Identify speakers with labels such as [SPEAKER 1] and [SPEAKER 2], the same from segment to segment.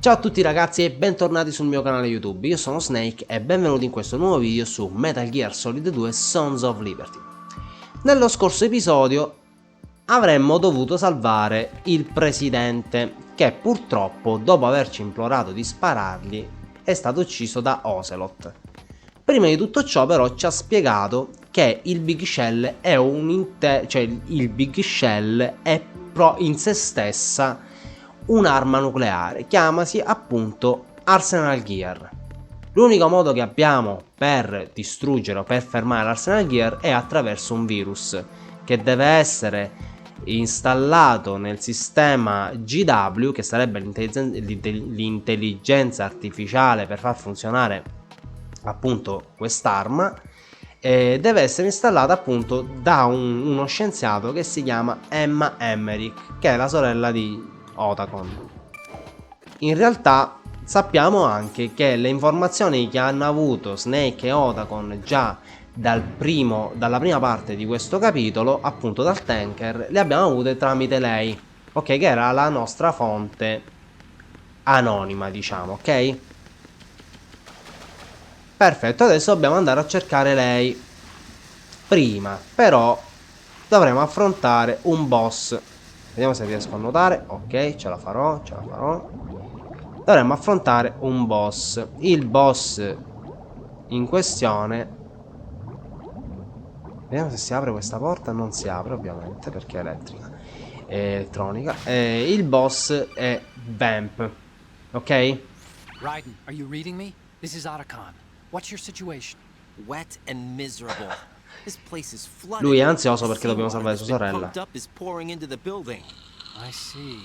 [SPEAKER 1] Ciao a tutti ragazzi e bentornati sul mio canale YouTube, io sono Snake e benvenuti in questo nuovo video su Metal Gear Solid 2 Sons of Liberty. Nello scorso episodio avremmo dovuto salvare il presidente che purtroppo dopo averci implorato di sparargli è stato ucciso da Ocelot. Prima di tutto ciò però ci ha spiegato che il Big Shell è il Big Shell è in se stessa un'arma nucleare, chiamasi appunto Arsenal Gear. L'unico modo che abbiamo per distruggere o per fermare l'Arsenal Gear è attraverso un virus che deve essere installato nel sistema GW, che sarebbe l'intelligenza artificiale per far funzionare appunto quest'arma, e deve essere installata appunto da uno scienziato che si chiama Emmerich, che è la sorella di Otacon. In realtà sappiamo anche che le informazioni che hanno avuto Snake e Otacon già dalla prima parte di questo capitolo, appunto dal tanker, le abbiamo avute tramite lei, ok, che era la nostra fonte anonima, diciamo, ok? Perfetto, adesso dobbiamo andare a cercare lei. Prima però dovremo affrontare un boss. Vediamo se riesco a nuotare. Ok, ce la farò. Dovremmo affrontare un boss. Il boss in questione. Vediamo se si apre questa porta. Non si apre ovviamente perché è elettrica. È elettronica. Il boss è Vamp. Ok?
[SPEAKER 2] Riden, are you reading me? This is Otacon. What's your situation?
[SPEAKER 3] Wet and miserable. This place is flooded.
[SPEAKER 1] Lui è ansioso perché dobbiamo salvare sua sorella.
[SPEAKER 2] I see.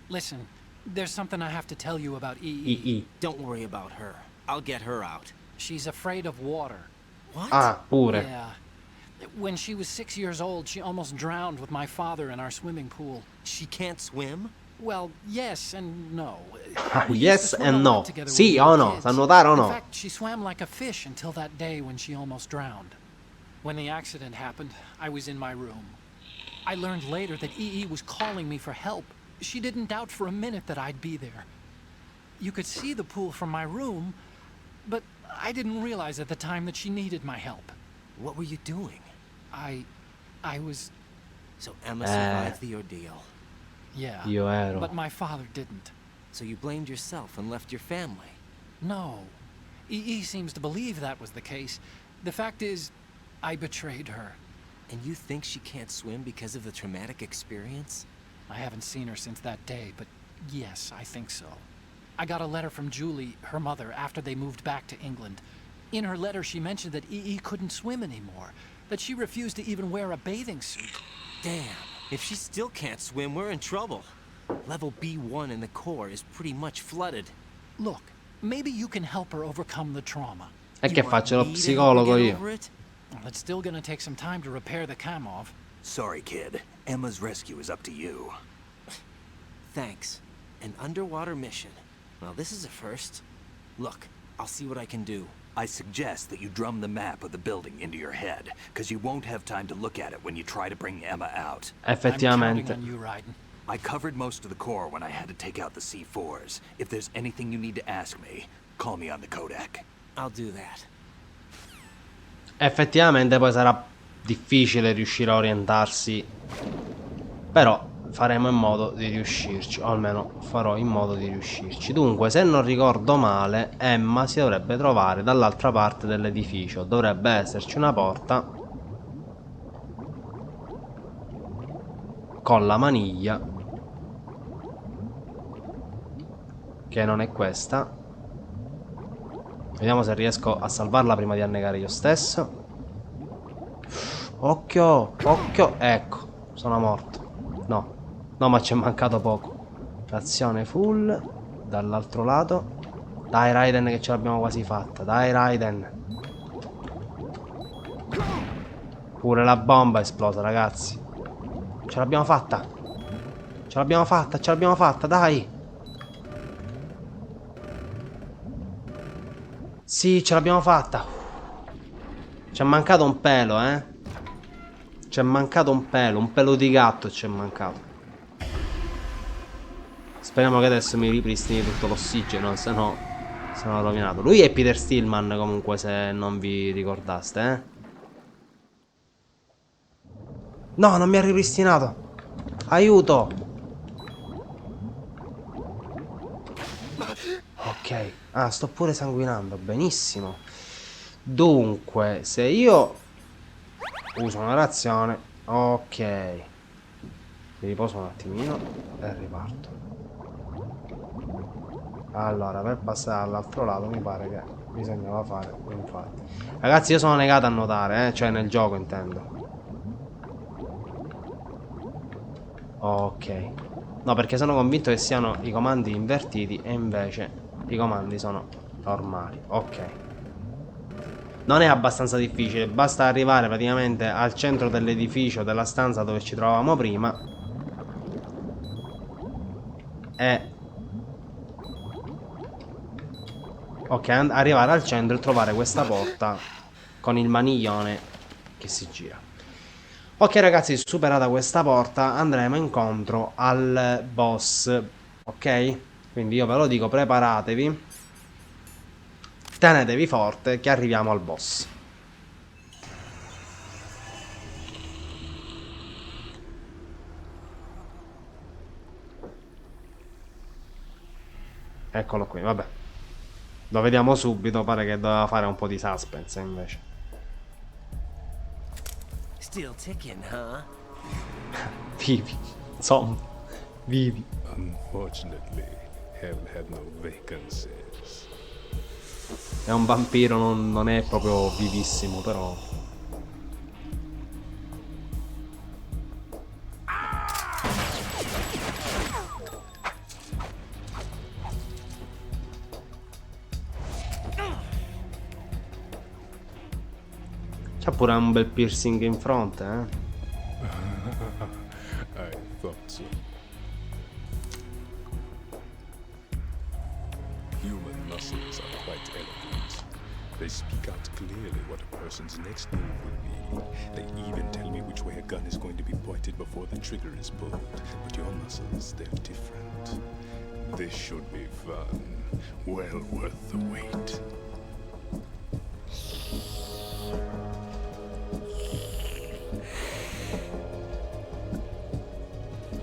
[SPEAKER 2] Listen, there's something I have to tell you about EE.
[SPEAKER 3] Don't worry about her. I'll get her out.
[SPEAKER 2] She's afraid of water.
[SPEAKER 3] What?
[SPEAKER 1] Ah, pure.
[SPEAKER 2] Yeah. When she was 6 years old, she almost drowned with my father in our swimming pool.
[SPEAKER 3] She can't swim?
[SPEAKER 2] Well, yes and no.
[SPEAKER 1] Yes and no. Sì o no? Sa nuotare o no?
[SPEAKER 2] In fact, she swam like a fish until that day when she almost drowned. When the accident happened, I was in my room. I learned later that EE was calling me for help. She didn't doubt for a minute that I'd be there. You could see the pool from my room, but I didn't realize at the time that she needed my help.
[SPEAKER 3] What were you doing?
[SPEAKER 2] I was...
[SPEAKER 3] So Emma survived the ordeal.
[SPEAKER 2] Yeah,
[SPEAKER 1] Io ero.
[SPEAKER 2] but my father didn't.
[SPEAKER 3] So you blamed yourself and left your family?
[SPEAKER 2] No. EE seems to believe that was the case. The fact is, I betrayed her.
[SPEAKER 3] And you think she can't swim because of the traumatic experience?
[SPEAKER 2] I haven't seen her since that day, but yes, I think so. I got a letter from Julie, her mother, after they moved back to England. In her letter, she mentioned that EE couldn't swim anymore, that she refused to even wear a bathing suit.
[SPEAKER 3] Damn, if she still can't swim, we're in trouble. Level B1 in the core is pretty much flooded.
[SPEAKER 2] Look, maybe you can help her overcome the trauma.
[SPEAKER 1] E che faccio lo psicologo io?
[SPEAKER 2] Well, it's still gonna take some time to repair the Kamov.
[SPEAKER 4] Sorry, kid. Emma's rescue is up to you.
[SPEAKER 3] Thanks. An underwater mission. Well, this is a first. Look, I'll see what I can do.
[SPEAKER 4] I suggest that you drum the map of the building into your head, because you won't have time to look at it when you try to bring Emma out.
[SPEAKER 1] Effettivamente.
[SPEAKER 2] I'm counting on you, Riden.
[SPEAKER 4] I covered most of the core when I had to take out the C4s. If there's anything you need to ask me, call me on the codec.
[SPEAKER 3] I'll do that.
[SPEAKER 1] Effettivamente poi sarà difficile riuscire a orientarsi, però faremo in modo di riuscirci, o almeno farò in modo di riuscirci. Dunque, se non ricordo male, Emma si dovrebbe trovare dall'altra parte dell'edificio. Dovrebbe esserci una porta con la maniglia, che non è questa. Vediamo se riesco a salvarla prima di annegare io stesso. Occhio, occhio. Ecco, sono morto. No, ma ci è mancato poco. Azione full dall'altro lato. Dai Riden che ce l'abbiamo quasi fatta. Dai Riden. Pure la bomba è esplosa, ragazzi. Ce l'abbiamo fatta. Ce l'abbiamo fatta, dai. Sì, ce l'abbiamo fatta. Ci è mancato un pelo, Ci è mancato un pelo di gatto ci è mancato. Speriamo che adesso mi ripristini tutto l'ossigeno, se no sono rovinato. Lui è Peter Stillman, comunque, se non vi ricordaste, eh. No, non mi ha ripristinato. Aiuto. Ok. Ah, sto pure sanguinando. Benissimo. Dunque, se io uso una razione. Ok. Mi riposo un attimino e riparto. Allora, per passare all'altro lato mi pare che bisognava fare, infatti. Ragazzi, io sono negato a nuotare, cioè nel gioco intendo. Ok. No, perché sono convinto che siano i comandi invertiti e invece i comandi sono normali. Ok. Non è abbastanza difficile, basta arrivare praticamente al centro dell'edificio, della stanza dove ci trovavamo prima. E... ok, arrivare al centro e trovare questa porta con il maniglione che si gira. Ok ragazzi, superata questa porta andremo incontro al boss. Ok? Quindi io ve lo dico, preparatevi. Tenetevi forte che arriviamo al boss. Eccolo qui, vabbè. Lo vediamo subito, pare che doveva fare un po' di suspense invece.
[SPEAKER 3] Still ticking, huh?
[SPEAKER 1] Vivi, insomma, vivi.
[SPEAKER 5] Unfortunately, hell had no vacancies.
[SPEAKER 1] È un vampiro, non è proprio vivissimo, però. C'ha pure un bel piercing in fronte, eh.
[SPEAKER 5] I thought so. Human muscles are quite eloquent. They speak out clearly what a person's next move will be. They even tell me which way a gun is going to be pointed before the trigger is pulled. But your muscles, they're different. This should be fun. Well worth the wait.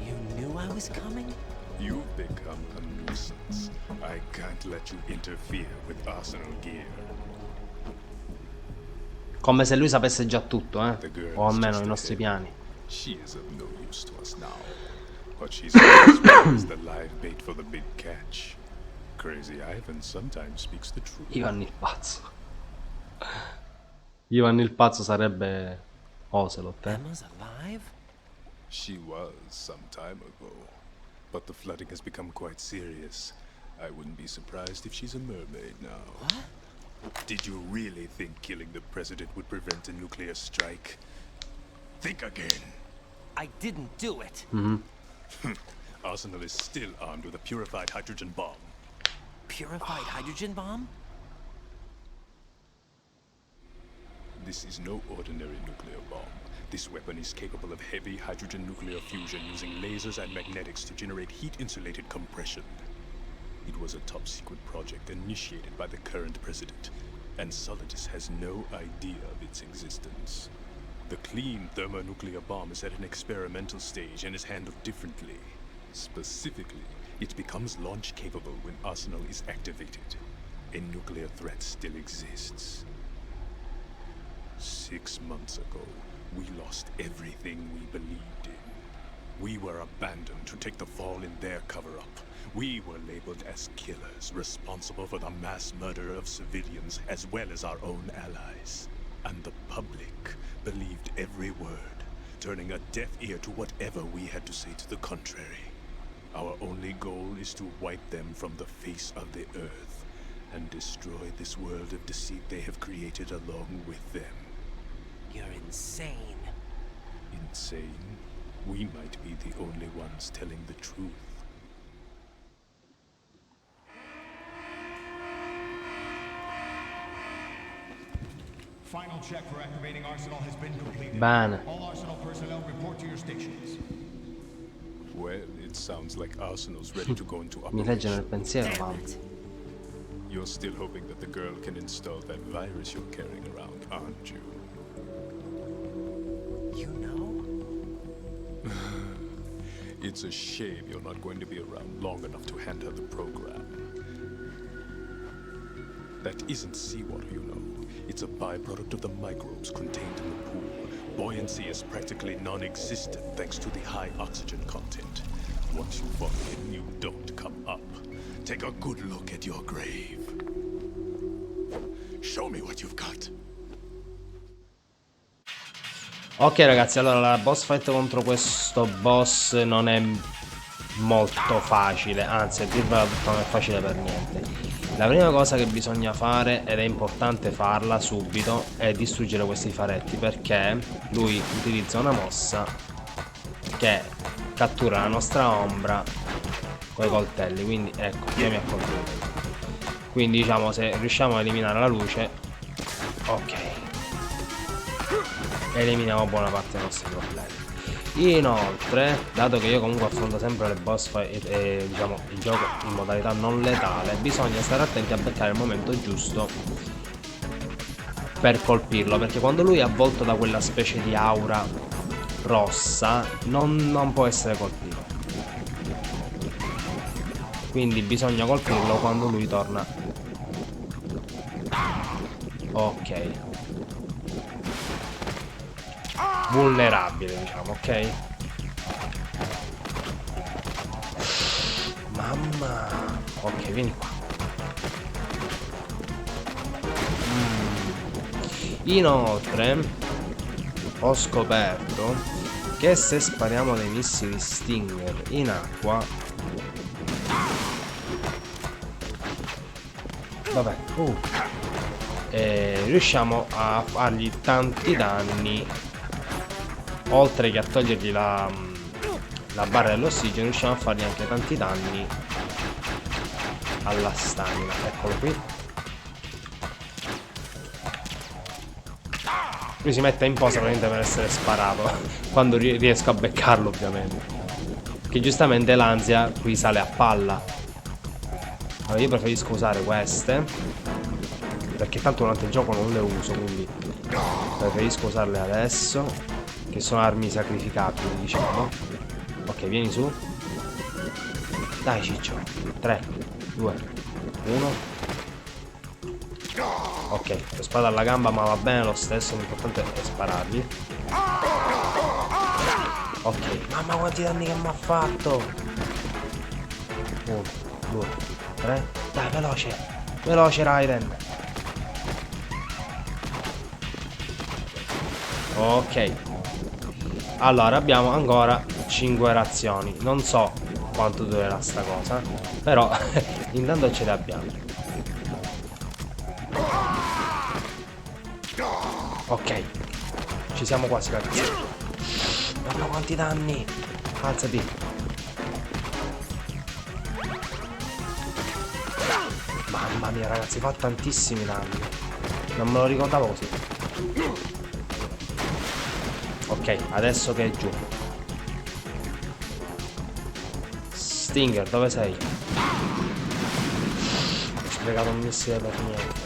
[SPEAKER 3] You knew I was coming?
[SPEAKER 5] You've become a nuisance. I can't let you interfere with Arsenal gear.
[SPEAKER 1] Come se lui sapesse già tutto, eh.
[SPEAKER 5] The girl
[SPEAKER 1] O
[SPEAKER 5] is
[SPEAKER 1] almeno
[SPEAKER 5] just
[SPEAKER 1] i nostri
[SPEAKER 5] ahead.
[SPEAKER 1] piani.
[SPEAKER 5] She is of no use to us now. But she's always the live bait for the big catch. Crazy Ivan sometimes speaks the truth.
[SPEAKER 1] Ivan il pazzo. Ivan il pazzo sarebbe Ocelot, eh.
[SPEAKER 3] Emma's alive?
[SPEAKER 5] She was some time ago. But the flooding has become quite serious. I wouldn't be surprised if she's a mermaid now.
[SPEAKER 3] What?
[SPEAKER 5] Did you really think killing the president would prevent a nuclear strike? Think again.
[SPEAKER 3] I didn't do it.
[SPEAKER 5] Arsenal is still armed with a purified hydrogen bomb.
[SPEAKER 3] Purified hydrogen bomb?
[SPEAKER 5] This is no ordinary nuclear bomb. This weapon is capable of heavy hydrogen nuclear fusion using lasers and magnetics to generate heat-insulated compression. It was a top-secret project initiated by the current president, and Solidus has no idea of its existence. The clean thermonuclear bomb is at an experimental stage and is handled differently. Specifically, it becomes launch-capable when Arsenal is activated. A nuclear threat still exists. 6 months ago, we lost everything we believed in. We were abandoned to take the fall in their cover-up. We were labeled as killers, responsible for the mass murder of civilians as well as our own allies. And the public believed every word, turning a deaf ear to whatever we had to say to the contrary. Our only goal is to wipe them from the face of the earth and destroy this world of deceit they have created along with them.
[SPEAKER 3] You're insane.
[SPEAKER 5] Insane? We might be the only ones telling the truth.
[SPEAKER 6] Final check for activating Arsenal has been completed.
[SPEAKER 1] Bene.
[SPEAKER 6] All Arsenal personnel report to your stations.
[SPEAKER 5] Well, it sounds like Arsenal's ready to go into
[SPEAKER 1] Mi legge nel
[SPEAKER 5] operation.
[SPEAKER 1] pensiero, Val.
[SPEAKER 5] You're still hoping that the girl can install that virus you're carrying around, aren't you?
[SPEAKER 3] You know?
[SPEAKER 5] It's a shame you're not going to be around long enough to hand her the program. That isn't seawater, you know. It's a byproduct of the microbes contained in the pool. Buoyancy is practically non-existent thanks to the high oxygen content. Once you fall in, you don't come up. Take a good look at your grave. Show me what you've got.
[SPEAKER 1] Ok ragazzi, allora la boss fight contro questo boss non è molto facile, anzi a dirvela tutta non è facile per niente. La prima cosa che bisogna fare, ed è importante farla subito, è distruggere questi faretti, perché lui utilizza una mossa che cattura la nostra ombra con i coltelli, quindi ecco, io mi accolgo. Quindi diciamo, se riusciamo a eliminare la luce, ok, eliminiamo buona parte dei nostri problemi. Inoltre, dato che io comunque affronto sempre le boss fight e diciamo il gioco in modalità non letale, bisogna stare attenti a beccare il momento giusto per colpirlo, perché quando lui è avvolto da quella specie di aura rossa non può essere colpito. Quindi bisogna colpirlo quando lui torna. Ok, vulnerabile, diciamo, ok? Mamma. Ok, vieni qua. Inoltre ho scoperto che se spariamo dei missili Stinger in acqua, vabbè, riusciamo a fargli tanti danni. Oltre che a togliergli la barra dell'ossigeno, riusciamo a fargli anche tanti danni alla stamina. Eccolo qui. Lui si mette in posa praticamente per essere sparato quando riesco a beccarlo, ovviamente. Che giustamente l'ansia qui sale a palla. Allora io preferisco usare queste, perché tanto durante il gioco non le uso, quindi preferisco usarle adesso, che sono armi sacrificabili, diciamo. Ok, vieni su. Dai ciccio. 3, 2, 1. Ok, ho sparato alla gamba, ma va bene lo stesso, l'importante è sparargli. Ok, mamma quanti danni che mi ha fatto. 1, 2, 3. Dai, veloce. Veloce, Riden. Ok. Allora abbiamo ancora 5 razioni. Non so quanto durerà sta cosa, però intanto ce le abbiamo. Ok, ci siamo quasi ragazzi. Mamma quanti danni. Alzati. Mamma mia ragazzi, fa tantissimi danni. Non me lo ricordavo così. Ok, adesso che è giù. Stinger, dove sei? Ho sprecato un missile per niente.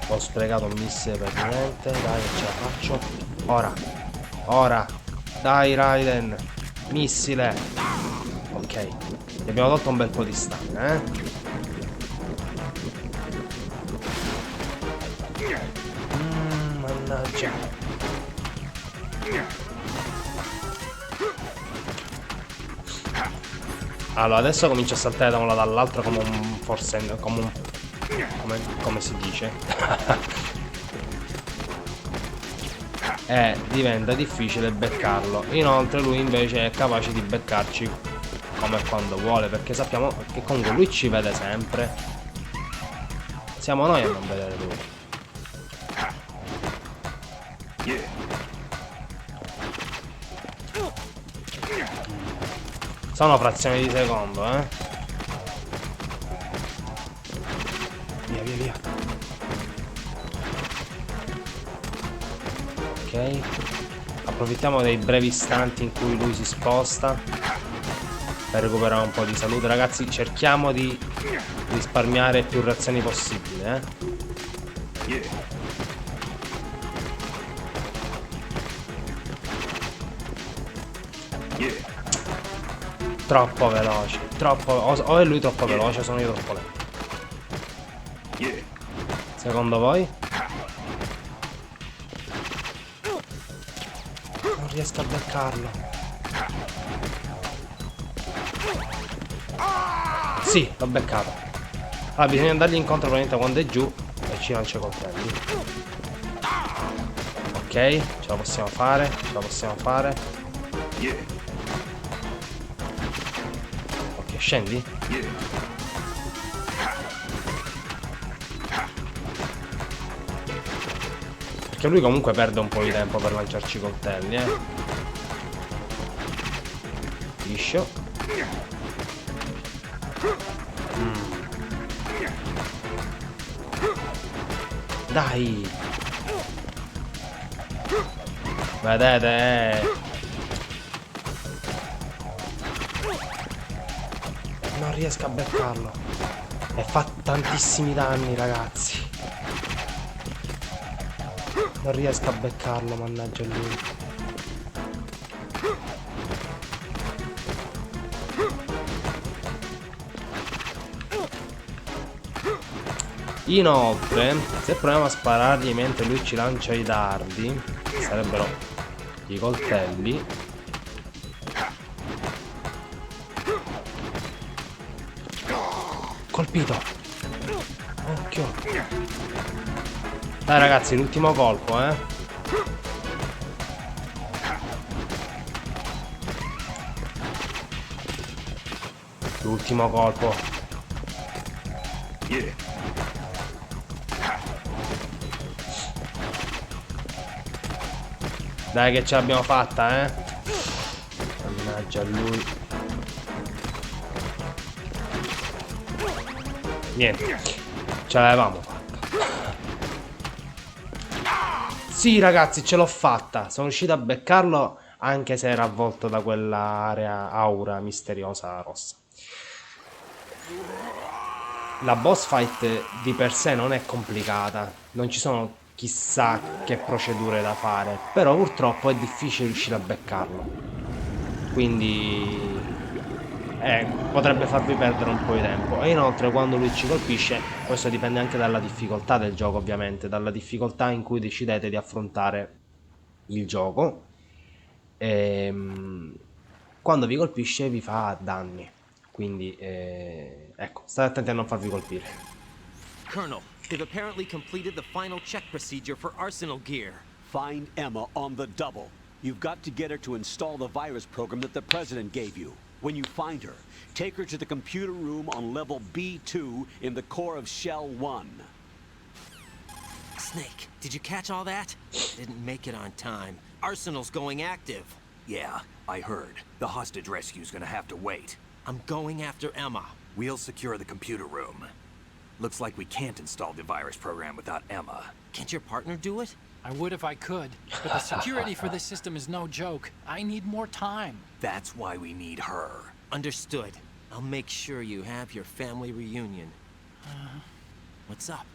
[SPEAKER 1] Ho sprecato un missile per niente. Dai, ce la faccio. Ora. Ora. Dai, Riden. Missile. Ok. Gli abbiamo tolto un bel po' di stamina, mannaggia. Allora, adesso comincio a saltare da una dall'altra come un forse come un come si dice. E diventa difficile beccarlo. Inoltre lui invece è capace di beccarci come quando vuole, perché sappiamo che comunque lui ci vede sempre. Siamo noi a non vedere lui. Sono frazioni di secondo, Via, via, via. Ok. Approfittiamo dei brevi istanti in cui lui si sposta per recuperare un po' di salute. Ragazzi, cerchiamo di risparmiare più reazioni possibile, Troppo veloce, troppo. O è lui troppo veloce o sono io troppo lento. Secondo voi? Non riesco a beccarlo. Sì, l'ho beccato. Allora bisogna andargli incontro probabilmente quando è giù e ci lancia i coltelli. Ok, ce la possiamo fare, ce la possiamo fare. Ok, scendi. Perché lui comunque perde un po' di tempo per lanciarci i coltelli, Liscio. Dai. Vedete? Non riesco a beccarlo. E fa tantissimi danni, ragazzi. Non riesco a beccarlo, mannaggia lui. Inoltre, se proviamo a sparargli mentre lui ci lancia i dardi, che sarebbero i coltelli, colpito. Occhio. Dai ragazzi, l'ultimo colpo, L'ultimo colpo. Dai che ce l'abbiamo fatta, Mannaggia lui. Niente. Ce l'avevamo fatta. Sì ragazzi, ce l'ho fatta. Sono riuscito a beccarlo anche se era avvolto da quell'area aura misteriosa rossa. La boss fight di per sé non è complicata. Non ci sono chissà che procedure da fare, però purtroppo è difficile riuscire a beccarlo, quindi potrebbe farvi perdere un po' di tempo. E inoltre quando lui ci colpisce, questo dipende anche dalla difficoltà del gioco, ovviamente dalla difficoltà in cui decidete di affrontare il gioco. Quando vi colpisce vi fa danni, quindi ecco, state attenti a non farvi colpire.
[SPEAKER 3] Colonel, they've apparently completed the final check procedure for arsenal gear.
[SPEAKER 6] Find Emma on the double. You've got to get her to install the virus program that the President gave you. When you find her, take her to the computer room on level B2 in the core of Shell 1.
[SPEAKER 3] Snake, did you catch all that? Didn't make it on time. Arsenal's going active.
[SPEAKER 4] Yeah, I heard. The hostage rescue's gonna have to wait.
[SPEAKER 3] I'm going after Emma.
[SPEAKER 4] We'll secure the computer room. Looks like we can't install the virus program without Emma.
[SPEAKER 3] Can't your partner do it?
[SPEAKER 2] I would if I could, but the security for this system is no joke. I need more time.
[SPEAKER 4] That's why we need her.
[SPEAKER 3] Understood. I'll make sure you have your family reunion. What's up?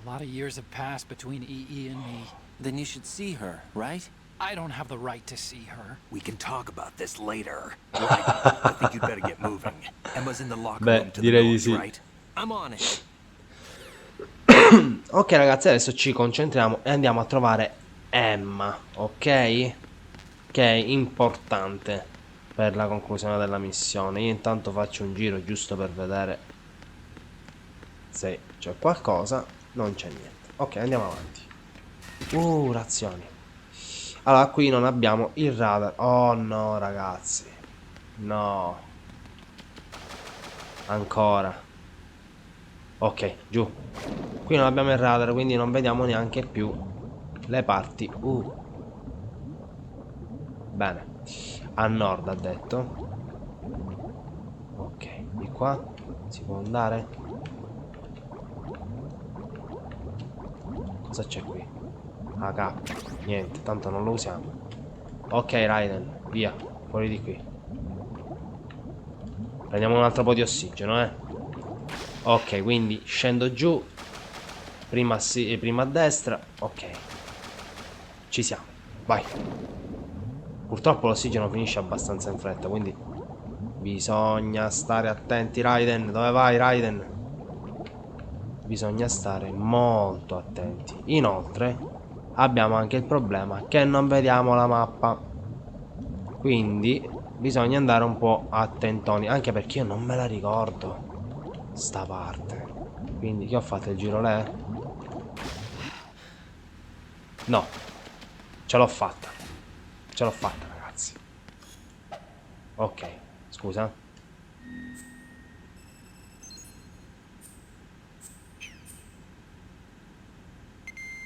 [SPEAKER 2] A lot of years have passed between EE and me.
[SPEAKER 3] Then you should see her, right?
[SPEAKER 2] I don't have the right to see her.
[SPEAKER 4] We can talk about this later. Right. I think you'd better get moving. Emma's in the locker room to the north, right?
[SPEAKER 3] I'm on it.
[SPEAKER 1] Ok ragazzi, adesso ci concentriamo e andiamo a trovare Emma, ok? Che è importante per la conclusione della missione. Io intanto faccio un giro giusto per vedere se c'è qualcosa. Non c'è niente. Ok, andiamo avanti. Razioni. Allora, qui non abbiamo il radar. Oh no ragazzi. No. Ancora. Ok, giù. Qui non abbiamo il radar, quindi non vediamo neanche più le parti. Bene. A nord ha detto. Ok, di qua si può andare. Cosa c'è qui? AK. Niente, tanto non lo usiamo. Ok, Riden, via. Fuori di qui. Prendiamo un altro po' di ossigeno, Ok, quindi scendo giù. Prima a destra. Ok. Ci siamo. Vai. Purtroppo l'ossigeno finisce abbastanza in fretta, quindi bisogna stare attenti, Riden. Dove vai, Riden? Bisogna stare molto attenti. Inoltre abbiamo anche il problema che non vediamo la mappa, quindi bisogna andare un po' attentoni, anche perché io non me la ricordo sta parte. Quindi che ho fatto, il giro lì? No, ce l'ho fatta. Ce l'ho fatta, ragazzi. Ok, scusa.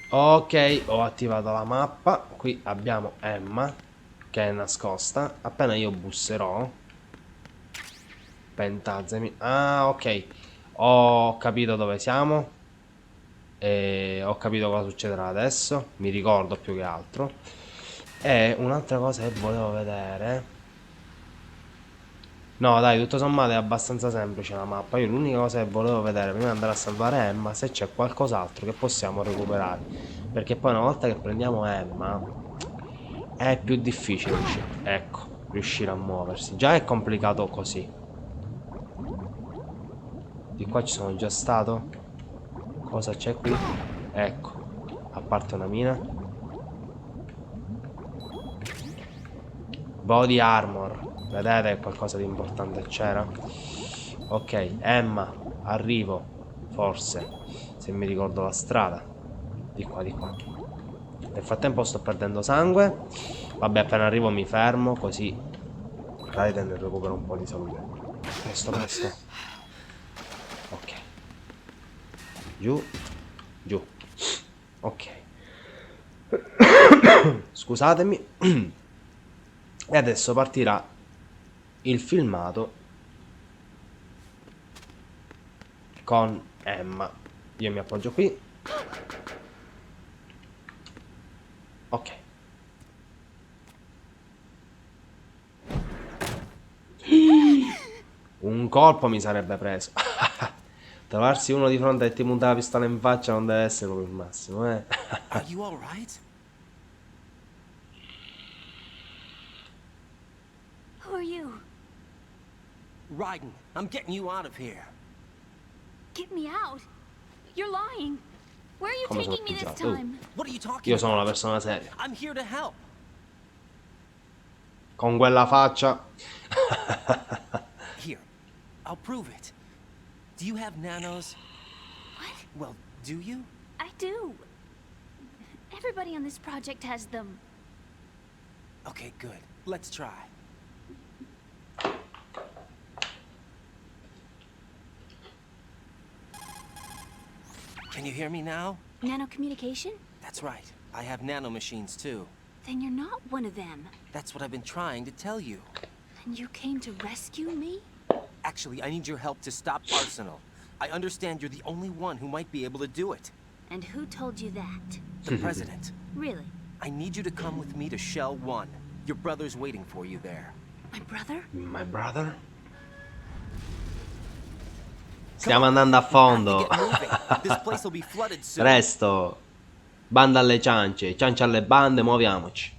[SPEAKER 1] Ok, ho attivato la mappa. Qui abbiamo Emma, che è nascosta. Appena io busserò, pentazzemi. Ah, ok. Ho capito dove siamo. E ho capito cosa succederà adesso. Mi ricordo più che altro. E un'altra cosa che volevo vedere. No, dai, tutto sommato è abbastanza semplice la mappa. Io l'unica cosa che volevo vedere prima di andare a salvare Emma, se c'è qualcos'altro che possiamo recuperare. Perché poi una volta che prendiamo Emma è più difficile riuscire. Ecco, riuscire a muoversi. Già è complicato così. Di qua ci sono già stato. Cosa c'è qui? Ecco, a parte una mina. Body armor. Vedete che qualcosa di importante c'era? Ok, Emma, arrivo. Forse, se mi ricordo la strada. Di qua, di qua. Nel frattempo sto perdendo sangue. Vabbè, appena arrivo mi fermo, così Raiden recupera un po' di salute. Presto, presto. Ok. Giù. Giù. Ok. Scusatemi. E adesso partirà il filmato con Emma. Io mi appoggio qui. Ok. Un colpo mi sarebbe preso. Trovarsi uno di fronte e ti punta la pistola in faccia non deve essere proprio il massimo,
[SPEAKER 3] Are you all right?
[SPEAKER 7] Who are you?
[SPEAKER 3] Riden, I'm getting you out of here.
[SPEAKER 7] Get me out. You're lying. Where are you
[SPEAKER 1] Come sono
[SPEAKER 7] taking me this
[SPEAKER 1] appoggiato?
[SPEAKER 7] time?
[SPEAKER 3] What are you talking
[SPEAKER 1] Io sono una
[SPEAKER 3] about?
[SPEAKER 1] persona seria.
[SPEAKER 3] I'm here to help.
[SPEAKER 1] Con quella faccia.
[SPEAKER 3] Here, I'll prove it. Do you have nanos?
[SPEAKER 7] What?
[SPEAKER 3] Well, do you?
[SPEAKER 7] I do. Everybody on this project has them.
[SPEAKER 3] Okay, good. Let's try. Can you hear me now?
[SPEAKER 7] Nanocommunication?
[SPEAKER 3] That's right. I have nanomachines too.
[SPEAKER 7] Then you're not one of them.
[SPEAKER 3] That's what I've been trying to tell you.
[SPEAKER 7] And you came to rescue me?
[SPEAKER 3] Actually, I need your help to stop Arsenal. I understand you're the only one who might be able to do it.
[SPEAKER 7] And who told you that?
[SPEAKER 3] The President.
[SPEAKER 7] Really?
[SPEAKER 3] I need you to come with me to Shell 1. Your brother's waiting for you there.
[SPEAKER 7] My brother?
[SPEAKER 1] My brother? Stiamo andando a fondo.
[SPEAKER 3] This place will be flooded soon.
[SPEAKER 1] Presto. Banda alle ciance. Ciance alle bande, muoviamoci.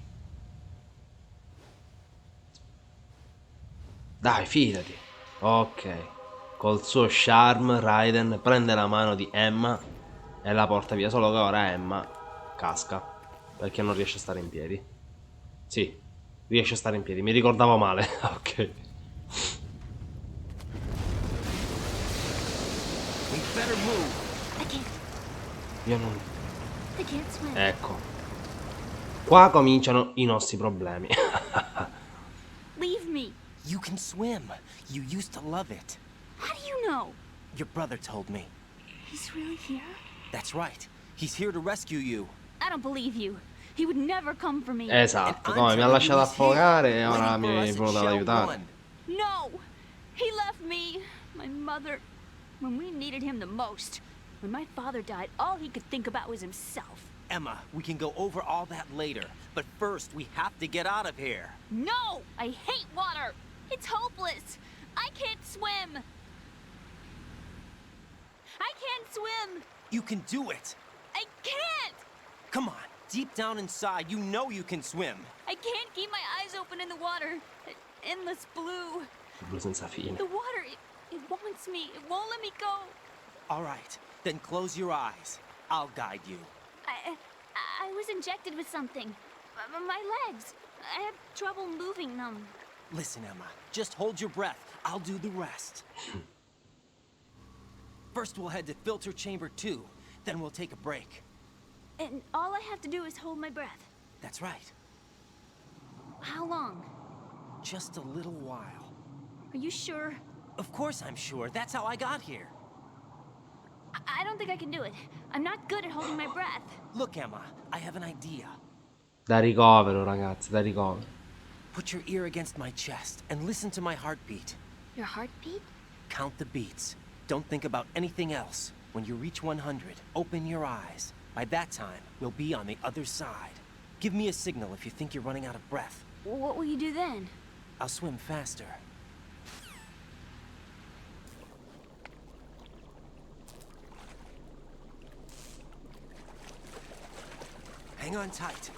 [SPEAKER 1] Dai, fidati. Ok. Col suo charm, Raiden prende la mano di Emma e la porta via. Solo che ora Emma casca perché non riesce a stare in piedi. Sì, riesce a stare in piedi. Mi ricordavo male. Ok.
[SPEAKER 3] We better move.
[SPEAKER 7] I can't.
[SPEAKER 1] Io non...
[SPEAKER 7] I can't swim.
[SPEAKER 1] Ecco. Qua cominciano i nostri problemi.
[SPEAKER 7] Leave me.
[SPEAKER 3] You can swim. You used to love it.
[SPEAKER 7] How do you know?
[SPEAKER 3] Your brother told me.
[SPEAKER 7] He's really here?
[SPEAKER 3] That's right. He's here to rescue you.
[SPEAKER 7] I don't believe you. He would never come for me.
[SPEAKER 1] Esatto, come mi ha lasciato affogare e ora mi è venuto ad aiutare.
[SPEAKER 7] No! He left me, my mother, when we needed him the most. When my father died, all he could think about was himself.
[SPEAKER 3] Emma, we can go over all that later. But first, we have to get out of here.
[SPEAKER 7] No! I hate water! It's hopeless! I can't swim! I can't swim!
[SPEAKER 3] You can do it.
[SPEAKER 7] I can't!
[SPEAKER 3] Come on, deep down inside, you know you can swim.
[SPEAKER 7] I can't keep my eyes open in the water. Endless blue.
[SPEAKER 1] Blu senza fine.
[SPEAKER 7] The water, it wants me. It won't let me go.
[SPEAKER 3] All right, then close your eyes. I'll guide you.
[SPEAKER 7] I was injected with something. My legs. I have trouble moving them.
[SPEAKER 3] Listen, Emma, just hold your breath. I'll do the rest. First, we'll head to filter chamber 2. Then we'll take a break.
[SPEAKER 7] And all I have to do is hold my breath.
[SPEAKER 3] That's right.
[SPEAKER 7] How long?
[SPEAKER 3] Just a little while.
[SPEAKER 7] Are you sure?
[SPEAKER 3] Of course I'm sure. That's how I got here.
[SPEAKER 7] I don't think I can do it. I'm not good at holding my breath.
[SPEAKER 3] Look, Emma, I have an idea.
[SPEAKER 1] Da ricovero, ragazzi, da ricovero.
[SPEAKER 3] Put your ear against my chest and listen to my heartbeat.
[SPEAKER 7] Your heartbeat?
[SPEAKER 3] Count the beats. Don't think about anything else. When you reach 100, open your eyes. By that time, we'll be on the other side. Give me a signal if you think you're running out of breath.
[SPEAKER 7] What will you do then?
[SPEAKER 3] I'll swim faster. Hang on tight.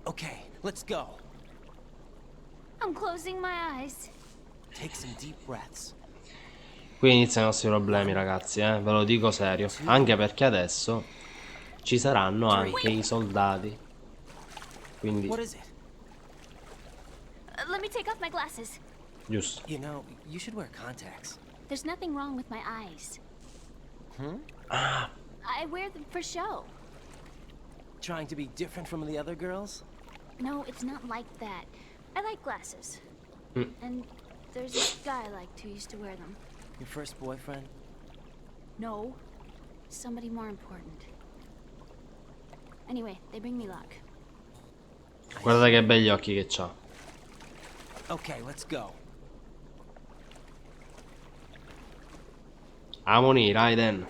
[SPEAKER 3] Okay, let's go.
[SPEAKER 7] I'm closing my eyes.
[SPEAKER 3] Take some deep breaths.
[SPEAKER 1] Qui iniziano i nostri problemi, ragazzi, ve lo dico serio. Anche perché adesso ci saranno anche i soldati. Quindi,
[SPEAKER 3] What is it?
[SPEAKER 7] Let me take off my glasses.
[SPEAKER 1] giusto.
[SPEAKER 3] You know, you should wear contacts.
[SPEAKER 7] There's nothing wrong with my eyes.
[SPEAKER 1] Ah,
[SPEAKER 7] I wear them for show.
[SPEAKER 3] Trying to be different from the other girls?
[SPEAKER 7] No, it's not like that. I like glasses. And there's this guy I liked who used to wear them.
[SPEAKER 3] Your first boyfriend?
[SPEAKER 7] No, somebody more important. Anyway, they bring me luck.
[SPEAKER 1] guardate che begli occhi che c'ha.
[SPEAKER 3] Okay, let's go.
[SPEAKER 1] Amoni, Riden.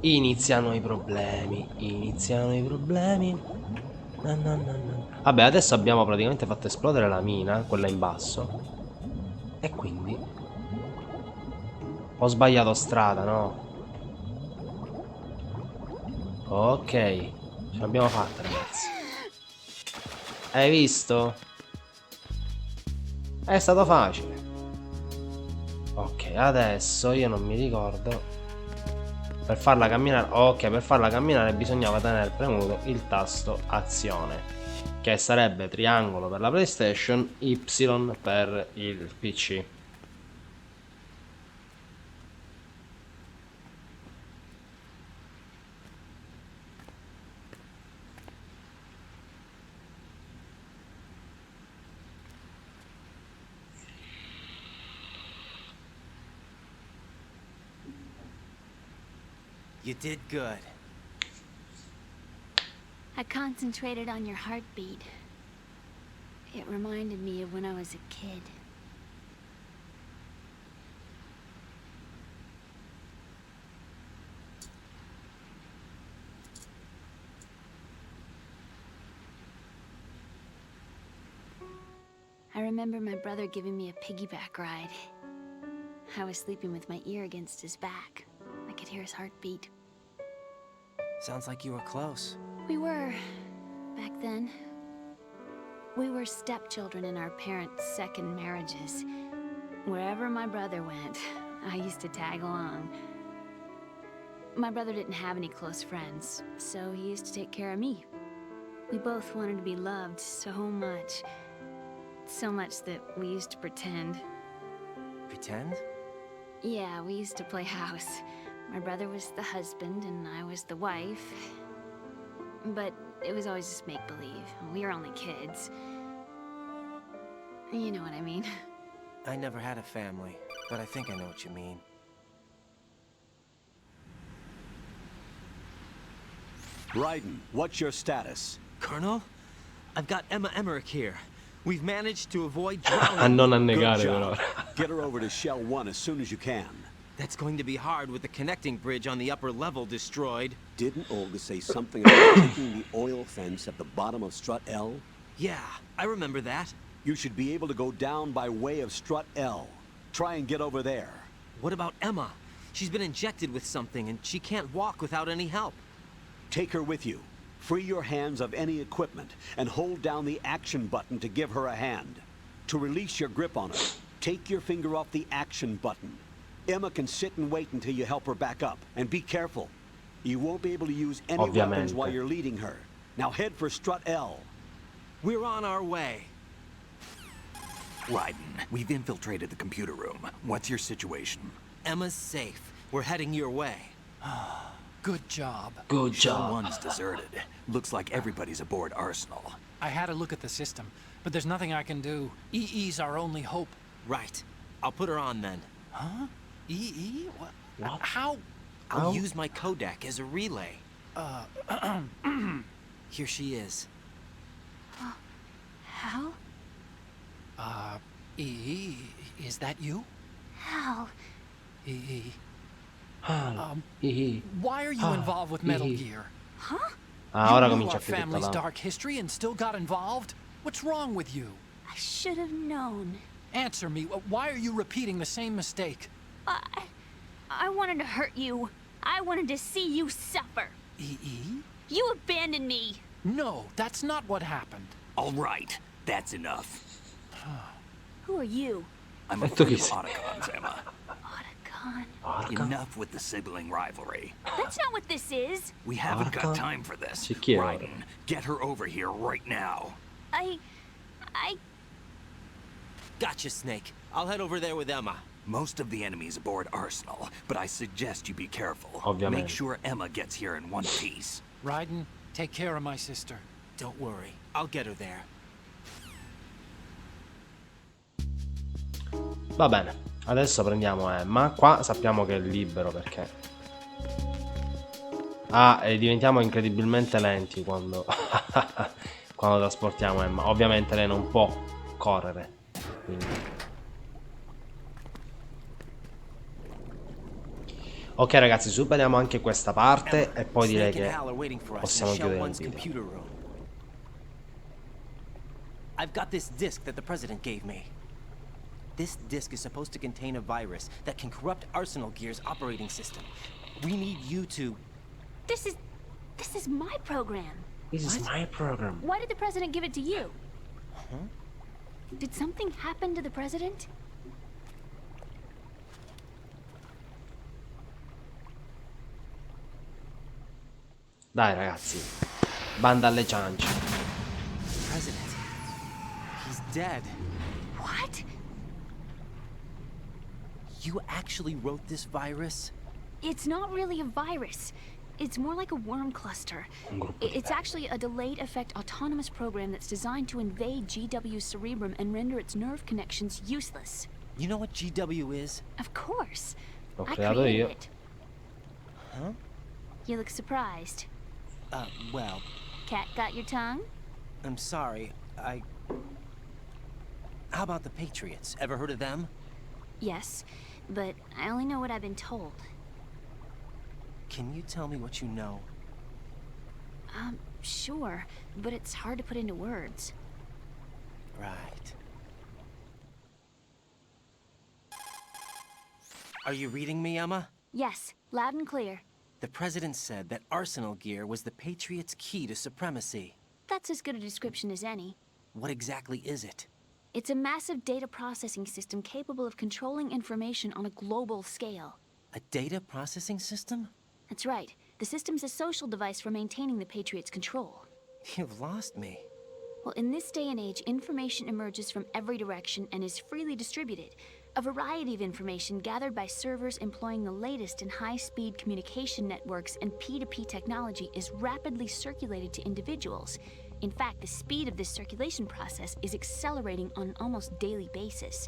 [SPEAKER 1] Iniziano i problemi. Iniziano i problemi. No, no, no, no. Vabbè, adesso abbiamo praticamente fatto esplodere la mina, quella in basso. E quindi ho sbagliato strada, no? Ok, ce l'abbiamo fatta, ragazzi. Hai visto? È stato facile. Ok, adesso io non mi ricordo. Per farla camminare, ok, per farla camminare bisognava tenere premuto il tasto azione, che sarebbe triangolo per la PlayStation, Y per il PC.
[SPEAKER 3] You did good.
[SPEAKER 7] I concentrated on your heartbeat. It reminded me of when I was a kid. I remember my brother giving me a piggyback ride. I was sleeping with my ear against his back. I could hear his heartbeat.
[SPEAKER 3] Sounds like you were close.
[SPEAKER 7] We were, back then. We were stepchildren in our parents' second marriages. Wherever my brother went, I used to tag along. My brother didn't have any close friends, so he used to take care of me. We both wanted to be loved so much. So much that we used to pretend.
[SPEAKER 3] Pretend?
[SPEAKER 7] Yeah, we used to play house. My brother was the husband and I was the wife. But it was always just make-believe. We were only kids. You know what I mean.
[SPEAKER 3] I never had a family, but I think I know what you mean.
[SPEAKER 6] Riden, what's your status?
[SPEAKER 3] Colonel? I've got Emma Emmerich here. We've managed to avoid
[SPEAKER 1] A
[SPEAKER 3] drowning.
[SPEAKER 1] non
[SPEAKER 6] Good
[SPEAKER 1] annegare
[SPEAKER 6] job.
[SPEAKER 1] però.
[SPEAKER 6] Get her over to Shell 1 as soon as you can.
[SPEAKER 3] That's going to be hard with the connecting bridge on the upper level destroyed.
[SPEAKER 6] Didn't Olga say something about taking the oil fence at the bottom of Strut L?
[SPEAKER 3] Yeah, I remember that.
[SPEAKER 6] You should be able to go down by way of Strut L. Try and get over there.
[SPEAKER 3] What about Emma? She's been injected with something and she can't walk without any help.
[SPEAKER 6] Take her with you. Free your hands of any equipment and hold down the action button to give her a hand. To release your grip on her, take your finger off the action button. Emma can sit and wait until you help her back up. And be careful. You won't be able to use any weapons while you're leading her. Now head for Strut L.
[SPEAKER 3] We're on our way.
[SPEAKER 4] Riden, we've infiltrated the computer room. What's your situation?
[SPEAKER 3] Emma's safe. We're heading your way.
[SPEAKER 2] Good job.
[SPEAKER 1] Good
[SPEAKER 4] Shell
[SPEAKER 1] job.
[SPEAKER 4] 1's deserted. Looks like everybody's aboard Arsenal.
[SPEAKER 2] I had a look at the system, but there's nothing I can do. EE's our only hope.
[SPEAKER 3] Right. I'll put her on then.
[SPEAKER 2] Huh? EE?
[SPEAKER 1] What?
[SPEAKER 2] How?
[SPEAKER 3] I'll use my codec as a relay. Here she is.
[SPEAKER 7] Hal?
[SPEAKER 2] EE, is that you?
[SPEAKER 7] Hal?
[SPEAKER 2] EE.
[SPEAKER 1] Hihi.
[SPEAKER 2] Why are you involved with Metal
[SPEAKER 1] EE.
[SPEAKER 2] Gear?
[SPEAKER 7] Huh?
[SPEAKER 1] Ah, ora
[SPEAKER 2] You knew
[SPEAKER 1] comincia
[SPEAKER 2] our
[SPEAKER 1] più tutta
[SPEAKER 2] family's
[SPEAKER 1] la...
[SPEAKER 2] dark history and still got involved? What's wrong with you?
[SPEAKER 7] I should have known.
[SPEAKER 2] Answer me. Why are you repeating the same mistake?
[SPEAKER 7] I wanted to hurt you. I wanted to see you suffer.
[SPEAKER 2] EE?
[SPEAKER 7] You abandoned me.
[SPEAKER 2] No, that's not what happened.
[SPEAKER 4] All right, that's enough.
[SPEAKER 7] Who are you?
[SPEAKER 4] I'm a
[SPEAKER 1] Tu
[SPEAKER 4] friend
[SPEAKER 1] chi
[SPEAKER 4] of
[SPEAKER 1] sei?
[SPEAKER 4] Otacon's, Emma.
[SPEAKER 7] Otacon.
[SPEAKER 1] Porca.
[SPEAKER 4] Enough with the sibling rivalry.
[SPEAKER 7] That's not what this is.
[SPEAKER 4] We haven't got
[SPEAKER 1] Porca.
[SPEAKER 4] time for this.
[SPEAKER 1] Sì, chi è ora?
[SPEAKER 4] Riden, get her over here right now.
[SPEAKER 7] I...
[SPEAKER 3] Gotcha, Snake. I'll head over there with Emma.
[SPEAKER 4] Most of the enemy's aboard Arsenal, but I suggest you be careful.
[SPEAKER 1] Ovviamente.
[SPEAKER 4] Make sure Emma gets here in one piece.
[SPEAKER 2] Riden, take care of my sister.
[SPEAKER 3] Don't worry. I'll get her there.
[SPEAKER 1] Va bene, adesso prendiamo Emma. Qua sappiamo che è libero perché... Ah, e diventiamo incredibilmente lenti quando... quando trasportiamo Emma. Ovviamente lei non può correre. Quindi... Ok ragazzi, superiamo anche questa parte e poi direi
[SPEAKER 3] Snake and
[SPEAKER 1] che
[SPEAKER 3] Hal are waiting for us in
[SPEAKER 1] possiamo
[SPEAKER 3] Shell
[SPEAKER 1] chiudere il
[SPEAKER 3] 1's
[SPEAKER 1] video.
[SPEAKER 3] computer room. I've got this disk that the president gave me. This disk is supposed to contain a virus that can corrupt Arsenal Gear's operating system. We need you to...
[SPEAKER 7] This is my program.
[SPEAKER 1] This is my program.
[SPEAKER 7] Why did the president give it to you? Did something happen to the president?
[SPEAKER 1] Dai ragazzi, banda alle ciance.
[SPEAKER 3] President. He's dead.
[SPEAKER 7] What?
[SPEAKER 3] You actually wrote this virus?
[SPEAKER 7] It's not really a virus. It's more like a worm cluster. It's actually a delayed effect autonomous program that's designed to invade GW's cerebrum and render its nerve connections useless.
[SPEAKER 3] You know what GW is?
[SPEAKER 7] Of course.
[SPEAKER 1] L'ho
[SPEAKER 7] I
[SPEAKER 1] creato
[SPEAKER 7] created
[SPEAKER 1] io.
[SPEAKER 7] it.
[SPEAKER 3] Huh?
[SPEAKER 7] You look surprised.
[SPEAKER 3] Well,
[SPEAKER 7] Cat got your tongue?
[SPEAKER 3] I'm sorry. How about the Patriots? Ever heard of them?
[SPEAKER 7] Yes, but I only know what I've been told.
[SPEAKER 3] Can you tell me what you know?
[SPEAKER 7] Sure, but it's hard to put into words.
[SPEAKER 3] Right. Are you reading me, Emma?
[SPEAKER 7] Yes, loud and clear.
[SPEAKER 3] The president said that Arsenal Gear was the Patriots' key to supremacy.
[SPEAKER 7] That's as good a description as any.
[SPEAKER 3] What exactly is it?
[SPEAKER 7] It's a massive data processing system capable of controlling information on a global scale.
[SPEAKER 3] A data processing system?
[SPEAKER 7] That's right. The system's a social device for maintaining the Patriots' control.
[SPEAKER 3] You've lost me.
[SPEAKER 7] Well, in this day and age, information emerges from every direction and is freely distributed. A variety of information gathered by servers employing the latest in high-speed communication networks and P2P technology is rapidly circulated to individuals. In fact, the speed of this circulation process is accelerating on an almost daily basis.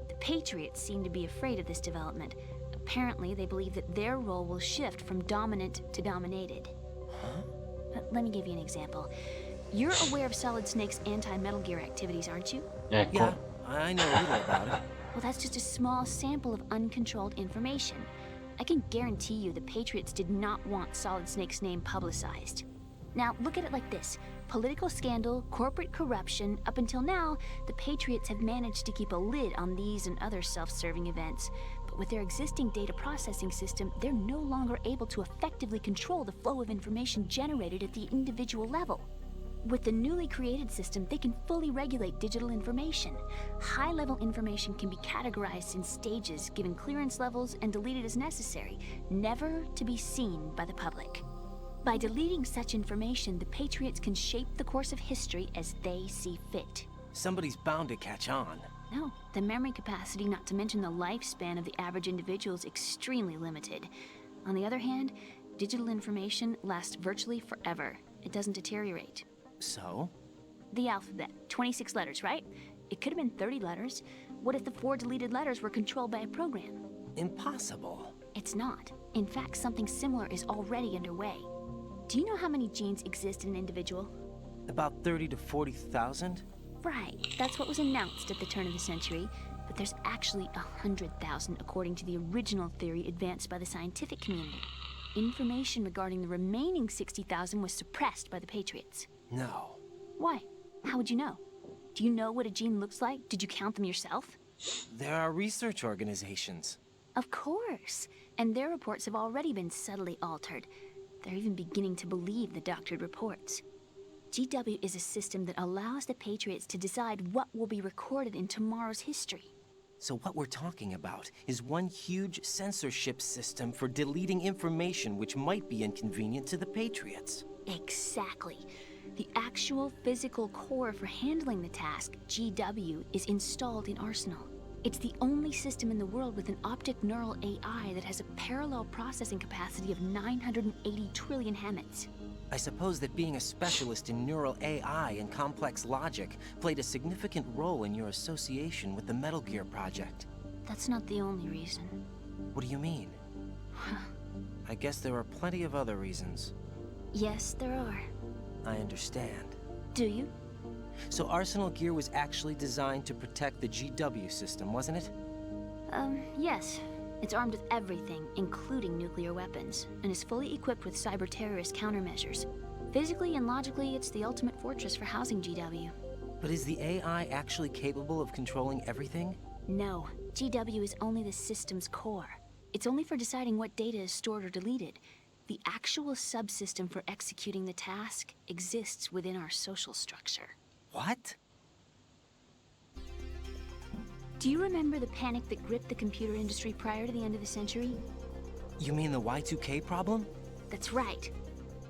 [SPEAKER 7] The Patriots seem to be afraid of this development. Apparently, they believe that their role will shift from dominant to dominated. Let me give you an example. You're aware of Solid Snake's anti-Metal Gear activities, aren't you?
[SPEAKER 1] Ecco.
[SPEAKER 3] Yeah, I know a little about it.
[SPEAKER 7] Well, that's just a small sample of uncontrolled information. I can guarantee you the Patriots did not want Solid Snake's name publicized. Now, look at it like this. Political scandal, corporate corruption, up until now, the Patriots have managed to keep a lid on these and other self-serving events. But with their existing data processing system, they're no longer able to effectively control the flow of information generated at the individual level. With the newly created system, they can fully regulate digital information. High-level information can be categorized in stages, given clearance levels, and deleted as necessary, never to be seen by the public. By deleting such information, the Patriots can shape the course of history as they see fit.
[SPEAKER 3] Somebody's bound to catch on.
[SPEAKER 7] No, the memory capacity, not to mention the lifespan of the average individual, is extremely limited. On the other hand, digital information lasts virtually forever. It doesn't deteriorate.
[SPEAKER 3] So?
[SPEAKER 7] The alphabet, 26 letters, right? It could have been 30 letters. What if the 4 deleted letters were controlled by a program?
[SPEAKER 3] Impossible.
[SPEAKER 7] It's not. In fact, something similar is already underway. Do you know how many genes exist in an individual?
[SPEAKER 3] About 30 to 40,000?
[SPEAKER 7] Right, that's what was announced at the turn of the century, but there's actually 100,000 according to the original theory advanced by the scientific community. Information regarding the remaining 60,000 was suppressed by the Patriots.
[SPEAKER 3] No.
[SPEAKER 7] Why? How would you know? Do you know what a gene looks like? Did you count them yourself?
[SPEAKER 3] There are research organizations.
[SPEAKER 7] Of course, and their reports have already been subtly altered. They're even beginning to believe the doctored reports. GW is a system that allows the Patriots to decide what will be recorded in tomorrow's history.
[SPEAKER 3] So what we're talking about is one huge censorship system for deleting information which might be inconvenient to the Patriots.
[SPEAKER 7] Exactly. The actual physical core for handling the task, GW, is installed in Arsenal. It's the only system in the world with an optic neural AI that has a parallel processing capacity of 980 trillion Hammets.
[SPEAKER 3] I suppose that being a specialist in neural AI and complex logic played a significant role in your association with the Metal Gear project.
[SPEAKER 7] That's not the only reason.
[SPEAKER 3] What do you mean? I guess there are plenty of other reasons.
[SPEAKER 7] Yes, there are.
[SPEAKER 3] I understand.
[SPEAKER 7] Do you?
[SPEAKER 3] So Arsenal Gear was actually designed to protect the GW system, wasn't it?
[SPEAKER 7] Yes. It's armed with everything, including nuclear weapons, and is fully equipped with cyber-terrorist countermeasures. Physically and logically, it's the ultimate fortress for housing GW.
[SPEAKER 3] But is the AI actually capable of controlling everything?
[SPEAKER 7] No. GW is only the system's core. It's only for deciding what data is stored or deleted. The actual subsystem for executing the task exists within our social structure.
[SPEAKER 3] What?
[SPEAKER 7] Do you remember the panic that gripped the computer industry prior to the end of the century?
[SPEAKER 3] You mean the Y2K problem?
[SPEAKER 7] That's right.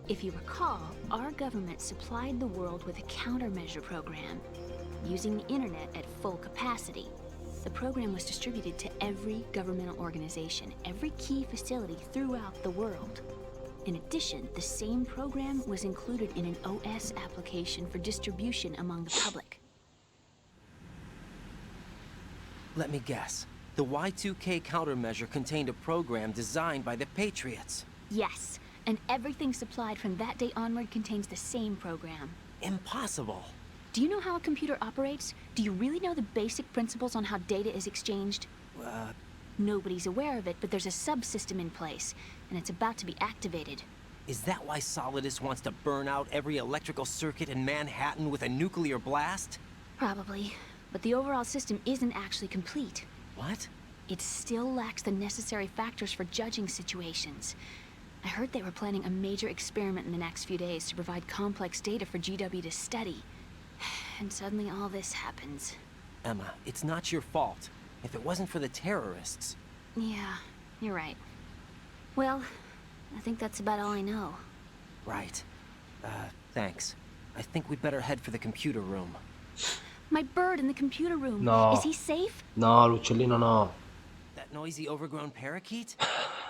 [SPEAKER 7] If you recall, our government supplied the world with a countermeasure program, using the internet at full capacity. The program was distributed to every governmental organization, every key facility throughout the world. In addition, the same program was included in an OS application for distribution among the public.
[SPEAKER 3] Let me guess. The Y2K countermeasure contained a program designed by the Patriots.
[SPEAKER 7] Yes, and everything supplied from that day onward contains the same program.
[SPEAKER 3] Impossible.
[SPEAKER 7] Do you know how a computer operates? Do you really know the basic principles on how data is exchanged? Nobody's aware of it, but there's a subsystem in place, and it's about to be activated.
[SPEAKER 3] Is that why Solidus wants to burn out every electrical circuit in Manhattan with a nuclear blast?
[SPEAKER 7] Probably, but the overall system isn't actually complete.
[SPEAKER 3] What?
[SPEAKER 7] It still lacks the necessary factors for judging situations. I heard they were planning a major experiment in the next few days to provide complex data for GW to study. And suddenly all this happens.
[SPEAKER 3] Emma, it's not your fault. If it wasn't for the terrorists...
[SPEAKER 7] Yeah, you're right. Well, I think that's about all I know.
[SPEAKER 3] Right. Thanks. I think we'd better head for the computer room.
[SPEAKER 7] My bird in the computer room.
[SPEAKER 1] No.
[SPEAKER 7] Is he safe?
[SPEAKER 1] No, l'uccellino no.
[SPEAKER 3] That noisy, overgrown parakeet?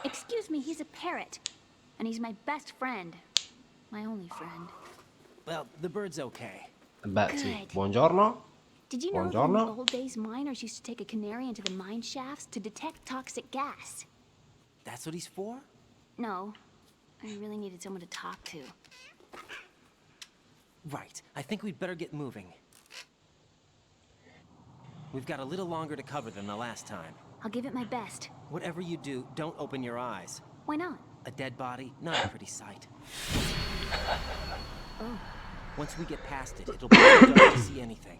[SPEAKER 7] Excuse me, he's a parrot. And he's my best friend. My only friend.
[SPEAKER 3] Well, the bird's okay.
[SPEAKER 1] Beh, sì.
[SPEAKER 7] Good.
[SPEAKER 1] Buongiorno.
[SPEAKER 7] Did you know that in the
[SPEAKER 1] Buongiorno.
[SPEAKER 7] old days miners used to take a canary into the mine shafts to detect toxic gas?
[SPEAKER 3] That's what he's for?
[SPEAKER 7] No. I really needed someone to talk to.
[SPEAKER 3] Right. I think we'd better get moving. We've got a little longer to cover than the last time.
[SPEAKER 7] I'll give it my best.
[SPEAKER 3] Whatever you do, don't open your eyes.
[SPEAKER 7] Why not?
[SPEAKER 3] A dead body, not a pretty sight.
[SPEAKER 7] Oh.
[SPEAKER 3] Once we get past it, it'll be too dark to see anything.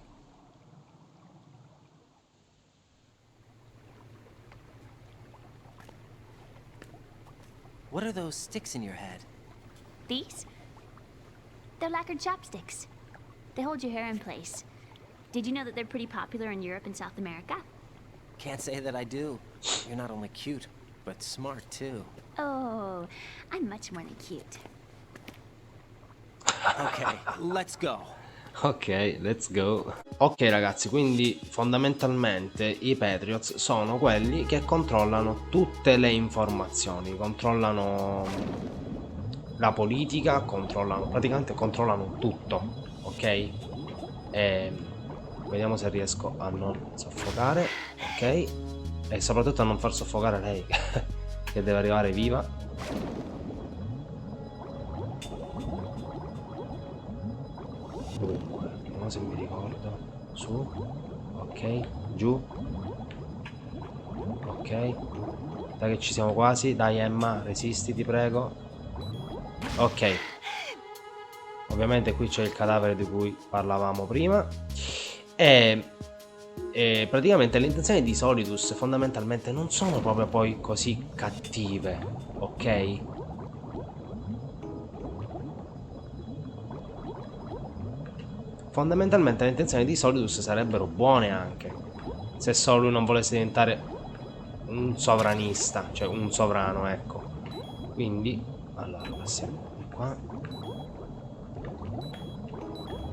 [SPEAKER 3] What are those sticks in your head?
[SPEAKER 7] These? They're lacquered chopsticks. They hold your hair in place. Did you know that they're pretty popular in Europe and South America?
[SPEAKER 3] Can't say that I do. You're not only cute, but smart too.
[SPEAKER 7] Oh, I'm much more than cute.
[SPEAKER 3] Okay, let's go.
[SPEAKER 1] Ok, let's go. Ok ragazzi, quindi fondamentalmente i Patriots sono quelli che controllano tutte le informazioni, controllano la politica, praticamente controllano tutto, ok? E vediamo se riesco a non soffocare, ok? E soprattutto a non far soffocare lei, che deve arrivare viva. Dunque, vediamo se mi ricordo. Su, ok, giù, ok. Dai che ci siamo quasi, dai Emma, resisti ti prego. Ok. Ovviamente qui c'è il cadavere di cui parlavamo prima. E praticamente le intenzioni di Solidus fondamentalmente non sono proprio poi così cattive, ok? Fondamentalmente le intenzioni di Solidus sarebbero buone anche, se solo lui non volesse diventare un sovranista, cioè un sovrano, ecco. Quindi, allora, passiamo di qua.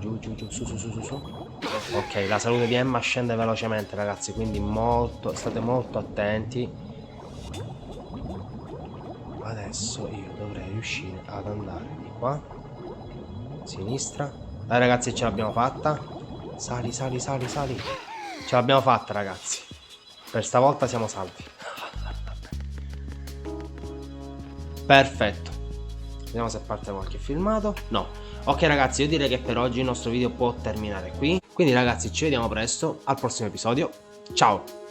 [SPEAKER 1] Giù, giù, giù, su, su, su, su, su. Ok, la salute di Emma scende velocemente, ragazzi, quindi state molto attenti. Adesso io dovrei riuscire ad andare di qua. Sinistra. Dai ragazzi, ce l'abbiamo fatta. Sali, sali, sali, sali. Ce l'abbiamo fatta, ragazzi. Per stavolta siamo salvi. Perfetto. Vediamo se parte qualche filmato. No. Ok ragazzi, io direi che per oggi il nostro video può terminare qui. Quindi ragazzi, ci vediamo presto al prossimo episodio. Ciao.